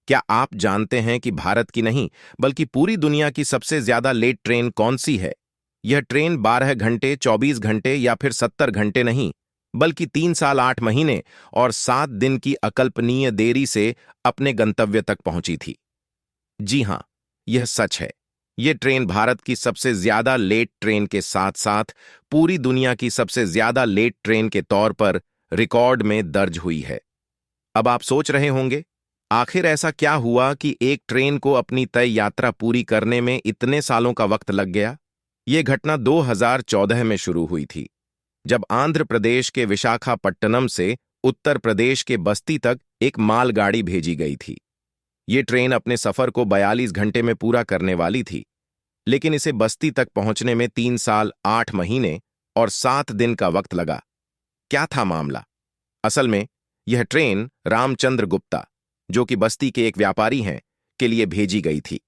क्या आप जानते हैं कि भारत की नहीं बल्कि पूरी दुनिया की सबसे ज्यादा लेट ट्रेन कौन सी है? यह ट्रेन 12 घंटे, 24 घंटे या फिर 70 घंटे नहीं, बल्कि 3 साल 8 महीने और 7 दिन की अकल्पनीय देरी से अपने गंतव्य तक पहुंची थी। जी हां, यह सच है। यह ट्रेन भारत की सबसे ज्यादा लेट ट्रेन के साथ साथ पूरी दुनिया की सबसे ज्यादा लेट ट्रेन के तौर पर रिकॉर्ड में दर्ज हुई है। अब आप सोच रहे होंगे, आखिर ऐसा क्या हुआ कि एक ट्रेन को अपनी तय यात्रा पूरी करने में इतने सालों का वक्त लग गया? यह घटना 2014 में शुरू हुई थी, जब आंध्र प्रदेश के विशाखापट्टनम से उत्तर प्रदेश के बस्ती तक एक मालगाड़ी भेजी गई थी। ये ट्रेन अपने सफर को 42 घंटे में पूरा करने वाली थी, लेकिन इसे बस्ती तक पहुंचने में 3 साल 8 महीने और 7 दिन का वक्त लगा। क्या था मामला? असल में यह ट्रेन रामचंद्र गुप्ता, जो कि बस्ती के एक व्यापारी हैं, के लिए भेजी गई थी।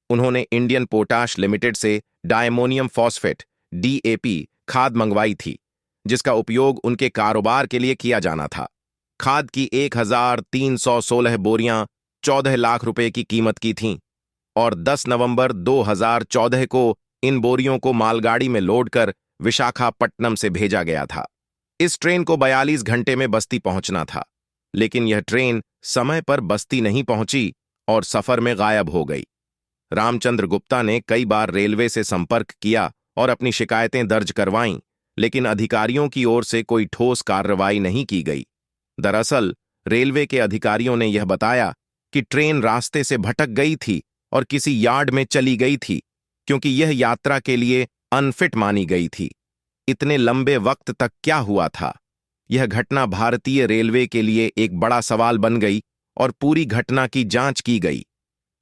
उन्होंने इंडियन पोटाश लिमिटेड से डायमोनियम फॉस्फेट (DAP) खाद मंगवाई थी, जिसका उपयोग उनके कारोबार के लिए किया जाना था। खाद की 1316 बोरियां 14 लाख रुपए की कीमत की थीं और 10 नवंबर 2014 को इन बोरियों को मालगाड़ी में लोड कर विशाखापट्टनम से भेजा गया था। इस ट्रेन को 42 घंटे में बस्ती पहुंचना था, लेकिन यह ट्रेन समय पर बस्ती नहीं पहुंची और सफर में गायब हो गई। रामचंद्र गुप्ता ने कई बार रेलवे से संपर्क किया और अपनी शिकायतें दर्ज करवाईं, लेकिन अधिकारियों की ओर से कोई ठोस कार्रवाई नहीं की गई। दरअसल रेलवे के अधिकारियों ने यह बताया कि ट्रेन रास्ते से भटक गई थी और किसी यार्ड में चली गई थी, क्योंकि यह यात्रा के लिए अनफिट मानी गई थी। इतने लंबे वक्त तक क्या हुआ था? यह घटना भारतीय रेलवे के लिए एक बड़ा सवाल बन गई और पूरी घटना की जांच की गई।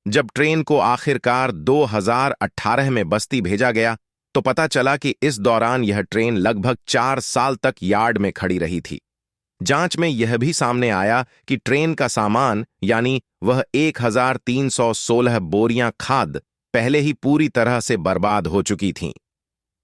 जब ट्रेन को आखिरकार 2018 में बस्ती भेजा गया, तो पता चला कि इस दौरान यह ट्रेन लगभग 4 साल तक यार्ड में खड़ी रही थी। जांच में यह भी सामने आया कि ट्रेन का सामान, यानी वह 1316 बोरियां खाद, पहले ही पूरी तरह से बर्बाद हो चुकी थीं।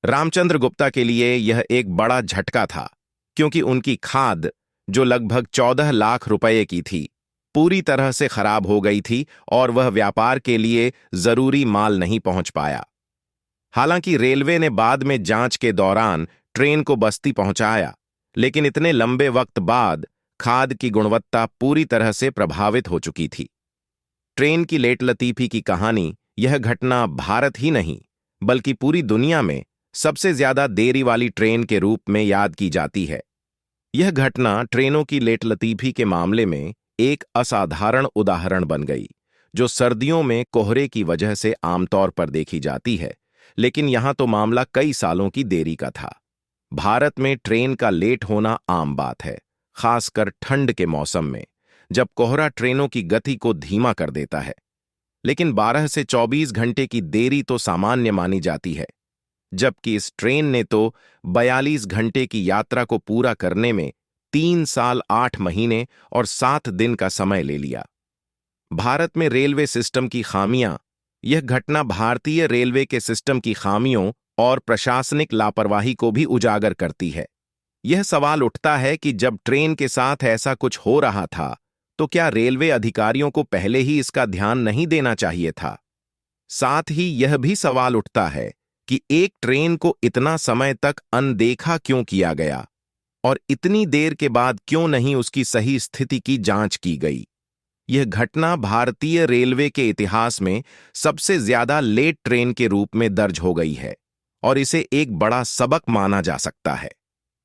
रामचंद्र गुप्ता के लिए यह एक बड़ा झटका था, क्योंकि उनकी खाद, जो लगभग 14 लाख रुपए की थी, पूरी तरह से खराब हो गई थी और वह व्यापार के लिए जरूरी माल नहीं पहुंच पाया। हालांकि रेलवे ने बाद में जांच के दौरान ट्रेन को बस्ती पहुंचाया, लेकिन इतने लंबे वक्त बाद खाद की गुणवत्ता पूरी तरह से प्रभावित हो चुकी थी। ट्रेन की लेटलतीफी की कहानी, यह घटना भारत ही नहीं बल्कि पूरी दुनिया में सबसे ज्यादा देरी वाली ट्रेन के रूप में याद की जाती है। यह घटना ट्रेनों की लेटलतीफी के मामले में एक असाधारण उदाहरण बन गई, जो सर्दियों में कोहरे की वजह से आमतौर पर देखी जाती है, लेकिन यहां तो मामला कई सालों की देरी का था। भारत में ट्रेन का लेट होना आम बात है, खासकर ठंड के मौसम में, जब कोहरा ट्रेनों की गति को धीमा कर देता है। लेकिन 12 से 24 घंटे की देरी तो सामान्य मानी जाती है, जबकि इस ट्रेन ने तो 42 घंटे की यात्रा को पूरा करने में 3 साल 8 महीने और 7 दिन का समय ले लिया। भारत में रेलवे सिस्टम की खामियां, यह घटना भारतीय रेलवे के सिस्टम की खामियों और प्रशासनिक लापरवाही को भी उजागर करती है। यह सवाल उठता है कि जब ट्रेन के साथ ऐसा कुछ हो रहा था, तो क्या रेलवे अधिकारियों को पहले ही इसका ध्यान नहीं देना चाहिए था? साथ ही यह भी सवाल उठता है कि एक ट्रेन को इतना समय तक अनदेखा क्यों किया गया और इतनी देर के बाद क्यों नहीं उसकी सही स्थिति की जांच की गई? यह घटना भारतीय रेलवे के इतिहास में सबसे ज्यादा लेट ट्रेन के रूप में दर्ज हो गई है और इसे एक बड़ा सबक माना जा सकता है।